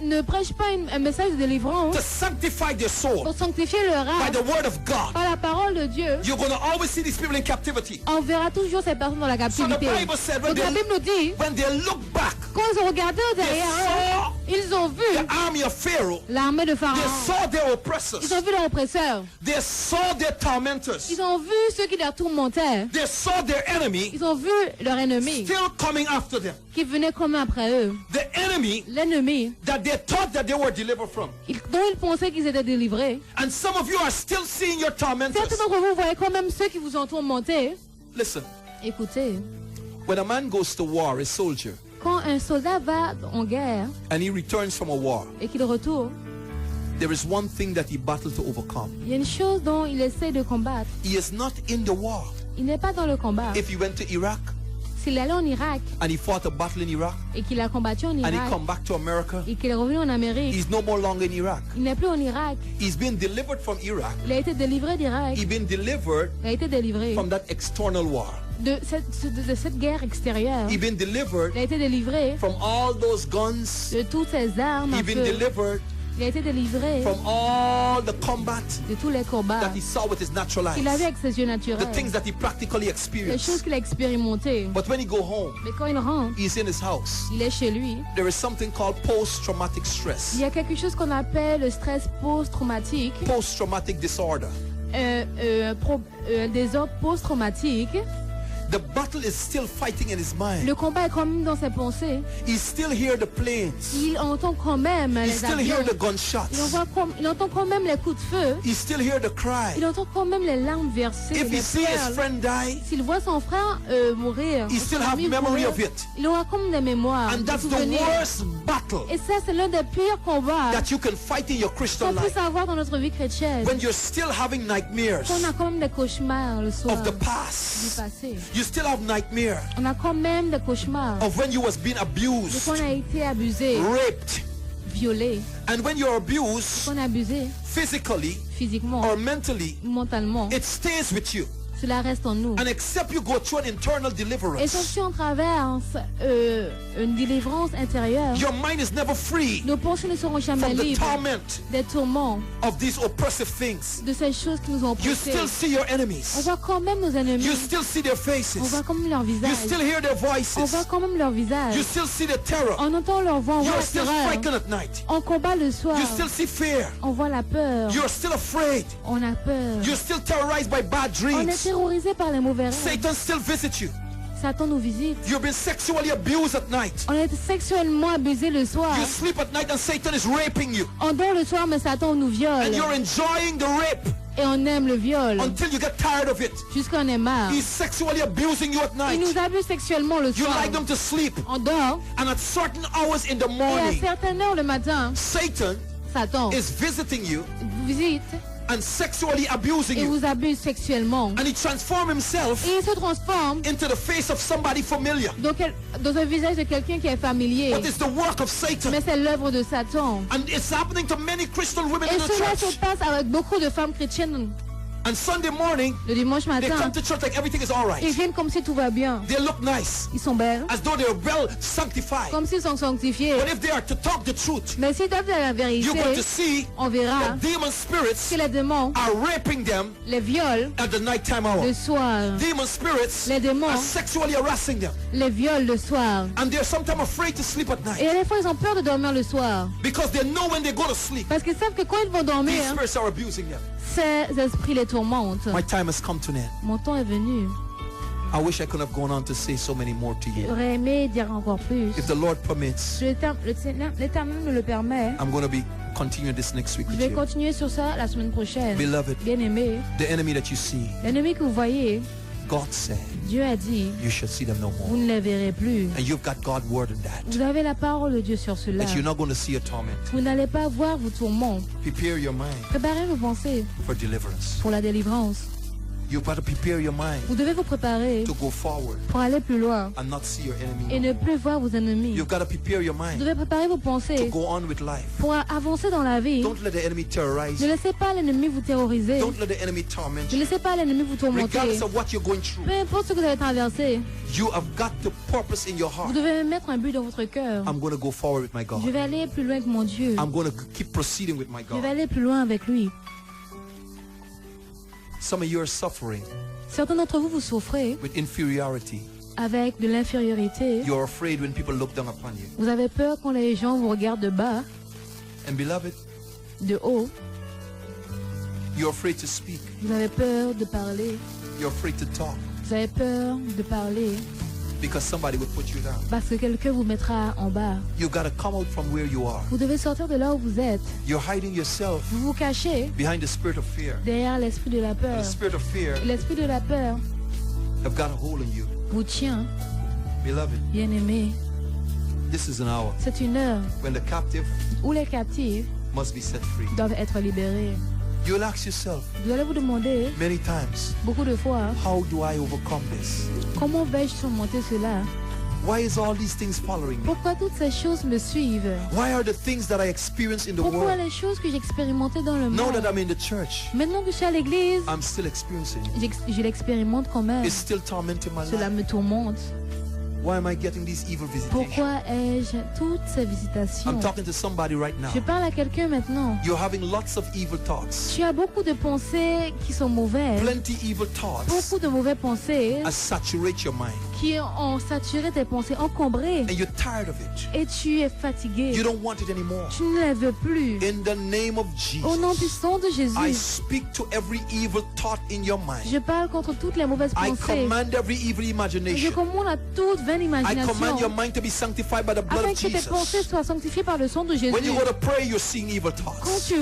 ne prêche pas un message de délivrance to sanctify their soul pour sanctifier leur by the âme word of God, par la parole de Dieu, you're going to always see these people in captivity. on verra toujours ces personnes dans la So the captivité. Bible said when Donc la they, Bible nous dit, when they look back, quand ils ont regardé they derrière eux, saw Ils ont vu the army of Pharaoh. l'armée de They Pharaon. saw their Ils oppressors. ont vu leurs oppresseurs. They saw their tormentors. Ils ont vu ceux qui les tourmentaient. They saw their enemy Ils ont vu leur ennemi still coming after them. qui venait comme après eux. The enemy L'ennemi that they thought that they were delivered from. dont ils pensaient qu'ils étaient délivrés. And some of you are still seeing your tormentors. Certains d'entre vous voyez quand même ceux qui vous ont tourmentés. Listen, Écoutez, when a man goes to war, a soldier, quand un soldat va en guerre and he returns from a war, et qu'il retourne, there is one thing that he battles to overcome. il y a une chose dont il essaie de combattre. He is not in the war. Il n'est pas dans le combat. If he went to Iraq S'il allait en Irak and he fought a battle in Iraq et qu'il a combattu en and he Irak come back to America, et qu'il est revenu en Amérique, he's no more longer in Iraq. il n'est plus en Irak. He's been delivered from Iraq. Il a été délivré d'Irak. He's been delivered Il a été délivré from that external war. de cette guerre extérieure. He's been delivered Il a été délivré from all those guns. de toutes ces armes à He's been feu. delivered Il a été délivré from all the combat de tous les combats that he saw with his natural qu'il a vu eyes, avec ses yeux the naturels, things that he practically les choses experienced. qu'il a expérimentées. But when he go home, Mais quand il rentre, he's in his house. il est chez lui. There is something called post-traumatic Il stress, y a quelque chose qu'on appelle le stress post-traumatique, post-traumatic disorder. désordre post-traumatique. The battle is still fighting in his mind. Le combat est quand même dans ses pensées. He still hear the planes. Il entend quand même He les still avions. hear the gunshots. Il entend quand même les coups de feu. He still hear the cry. Il entend quand même les larmes versées, If he les see his pleurs. friend die, S'il voit son frère mourir, he son still have ami memory mourir, of it. il aura comme des mémoires, And des that's the souvenirs. worst battle Et ça, c'est l'un des pires combats that you can fight in your Christian qu'on life. puisse avoir dans notre vie chrétienne. When you're still having nightmares On a quand même des cauchemars le soir of the du past. passé. You still have nightmare On a quand même des cauchemars of when you was being de abused, qu'on a été abusé, raped. violé, And when you're abused qu'on a abusé physically physiquement, or mentally, mentalement. it stays with you. Cela reste en nous. And except you go through an internal Et deliverance, sauf si on traverse une délivrance intérieure, your mind is never free nos pensées ne seront jamais from the libres torment des tourments, of these oppressive things. de ces choses qui nous ont You oppressés. still see your On enemies. voit quand même nos ennemis. You still see their On faces. voit quand même leur You visage. still hear their On voices. voit quand même leur visage. You still see the terror. On entend leur voix, on voit You're la still terreur. frightened at night. On combat le soir. You still see fear. On voit la peur. You're still afraid. On a peur. You're still terrorized by bad On est dreams. terrorisé par les mauvais rêves. Satan still visits you. Satan nous visite. You've been sexually abused at night. On est sexuellement abusé le soir. You sleep at night and Satan is raping you. On dort le soir, mais Satan nous viole. And you're enjoying the rape Et on aime le viol. until you get tired of it. Jusqu'à on est marre. He's sexually abusing you at Il night. nous abuse sexuellement le You soir. like them to sleep. On dort. And at certain hours in the Et à morning, certaines heures le matin, Satan Satan is visiting you vous visite and sexually abusing et you. vous abuse sexuellement. And he transforms himself Et il se transforme into the face of somebody familiar. dans un visage de quelqu'un qui est familier. But it's the work of Satan. Mais c'est l'œuvre de Satan. And it's happening to many Christian women Et in the cela se church. passe avec beaucoup de femmes chrétiennes. And Sunday morning, Le dimanche they matin, come to church like everything is all ils right. viennent comme si tout va bien. They look nice, Ils sont belles, as though they're well sanctified. comme s'ils sont sanctifiés. But if they are to talk the truth, Mais s'ils doivent dire la you're going vérité, to see on verra that demon spirits que les démons are raping them les violent at the nighttime hour. le soir. Demon spirits Les démons are sexually harassing them. les violent le soir. And they're sometimes afraid to sleep at Et night à la fois, ils ont peur de dormir le soir. because they know when they go to sleep, Parce qu'ils savent que quand ils vont dormir, these spirits are abusing them. ces esprits les tourmentent. My time has come to an end. Mon temps est venu. I wish I could have gone on to say so many more to you. J'aurais aimé dire encore plus. If the Lord permits, Si l'Éternel me le permet, I'm going to be continuing this next week je with vais you. continuer sur ça la semaine prochaine. Beloved, Bien-aimé, the enemy that you see, l'ennemi que vous voyez, God said, Dieu a dit, you shall see them no vous more. ne les verrez plus. And you've got God's word in that. Vous avez la parole de Dieu sur cela. That you're not going to see a torment. Vous n'allez pas voir vos tourments. Prepare your mind Préparez vos pensées for deliverance. pour la délivrance. You've got to prepare your mind Vous devez vous préparer to go forward pour aller plus loin and not see your et enemy. ne plus voir vos ennemis. You've got to prepare your Vous mind devez préparer vos to pensées go on with life. pour avancer dans la vie. Don't let the enemy terrorize Ne you. laissez pas l'ennemi vous terroriser. Don't let the enemy torment Ne you. laissez pas l'ennemi vous tourmenter. Regardless of what you're going through, Peu importe ce que vous avez traversé, you have got the purpose in your vous heart. devez mettre un but dans votre cœur. I'm going to go forward with my Je God. vais aller plus loin que mon Dieu. I'm going to keep proceeding with my Je vais God. aller plus loin avec lui. Some of you are suffering Certains d'entre vous, vous souffrez with inferiority. avec de l'infériorité. You're afraid when people look down upon you. Vous avez peur quand les gens vous regardent de bas, And beloved, de haut. you're afraid to speak. Vous avez peur de parler. You're afraid to talk Vous avez peur de parler because somebody would put you down. parce que quelqu'un vous mettra en bas. You got to come out from where you are. Vous devez sortir de là où vous êtes. You're hiding yourself Vous vous cachez behind the spirit of fear. derrière l'esprit de la peur. The spirit of fear L'esprit de la peur have got a hold on you. vous tient, Beloved, bien-aimé. this is an hour C'est une heure when the captive où les captifs must be set free. doivent être libérés. You'll ask yourself Vous allez vous demander many times, beaucoup de fois, how do I overcome this? comment vais-je surmonter cela? Why is all these things following me? Pourquoi toutes ces choses me suivent? Why are the things that I experience in the Pourquoi world, les choses que j'expérimentais dans le now monde, that I'm in the church, maintenant que je suis à l'église, I'm still experiencing? je l'expérimente quand même. It's still tormenting my Cela life. me tourmente. Why am I getting these evil visitations? Pourquoi ai-je toutes ces visitations? I'm talking to somebody right now. Je parle à quelqu'un maintenant. You're having lots of evil thoughts. Tu as beaucoup de pensées qui sont mauvaises. Plenty evil thoughts Beaucoup de mauvaises pensées saturate your mind. qui ont saturé tes pensées, encombrées. And you're tired of it. Et tu es fatigué. You don't want it anymore. Tu ne les veux plus. In the name of Au nom Jesus, puissant de I Jésus, speak to every evil thought in your mind. je parle contre toutes les mauvaises I pensées. command every evil Je imagination. commande à toute vaine I imagination command your mind to be sanctified by the blood afin of que tes pensées Jesus. soient sanctifiées par le sang de Jésus. When you go to pray, you're seeing evil Quand thoughts.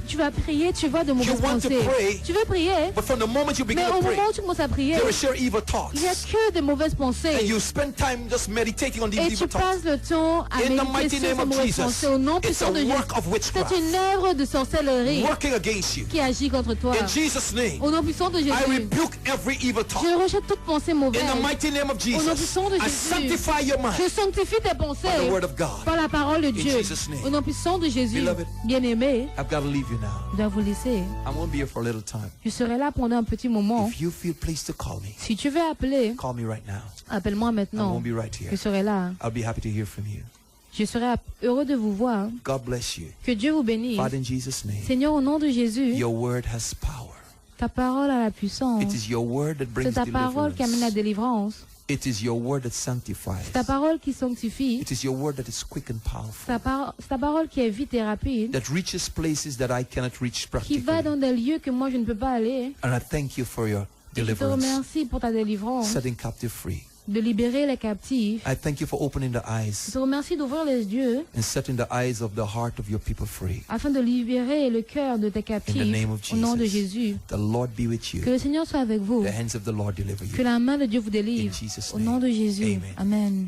tu vas prier, tu vois de mauvaises want to pensées. pray, Tu veux prier, But from the moment you begin mais to au pray, moment où tu commences à prier, there are sure evil il n'y a thoughts. que de mauvaises And pensées. you spend time just meditating on these Et evil tu thoughts. passes le temps à In the mighty méditer sur name ces of mauvaises Jesus, pensées. Au nom it's a puissant de Jésus, work of witchcraft c'est une œuvre de sorcellerie working against you. qui agit contre toi. In Jesus' name, Au nom puissant de I Jésus, rebuke every evil thought. je rejette toute pensée mauvaise. In the mighty name of Au nom Jesus, puissant de I Jésus, sanctify your mind je sanctifie tes by the pensées word of God. par la parole de Dieu. Jesus' name. Au nom puissant de Jésus, Beloved, bien-aimé, I've got to leave you now. je dois vous laisser. I won't be here for a little time. Je serai là pendant un petit moment. If you feel pleased to call me, Si tu veux appeler, call me right now. appelle-moi I maintenant. won't be right Je here. serai là. I'll be happy to hear from you. Je serai heureux de vous voir. God bless you. Que Dieu vous bénisse. Father, in Jesus' name, Seigneur, au nom de Jésus, your word has power. ta parole a la puissance. It is your word that C'est brings ta parole qui amène la deliverance. délivrance. It is your word that sanctifies. C'est ta parole qui sanctifie. It is your word that is quick and powerful. C'est ta parole qui est vite et rapide. That reaches places that I cannot reach Qui va practically. dans des lieux que moi je ne peux pas aller. And I thank you for your Et je te deliverance, remercie pour ta délivrance. setting captive free. De libérer les captifs. I thank you for opening the Je eyes te remercie d'ouvrir les yeux and setting the eyes of the heart of your people free. afin de libérer le cœur de tes captifs. In the name of Au nom de Jesus. Jésus. The Lord be with you. Que le Seigneur soit avec vous. The hands of the Lord deliver Que you. la main de Dieu vous In délivre. Jesus' Au nom de name. Jésus. Amen. Amen.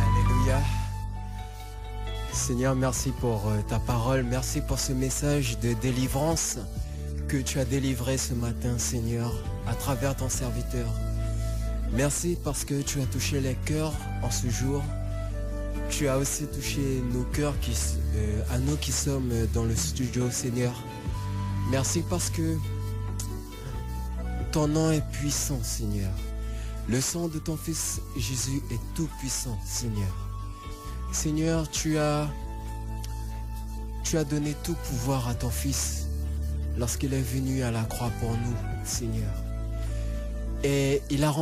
Alléluia. Seigneur, merci pour ta parole. Merci pour ce message de délivrance que tu as délivré ce matin, Seigneur, à travers ton serviteur. Merci parce que tu as touché les cœurs en ce jour. Tu as aussi touché nos cœurs à nous qui sommes dans le studio, Seigneur. Merci parce que ton nom est puissant, Seigneur. Le sang de ton Fils Jésus est tout puissant, Seigneur. Seigneur, tu as donné tout pouvoir à ton Fils lorsqu'il est venu à la croix pour nous, Seigneur. Et il a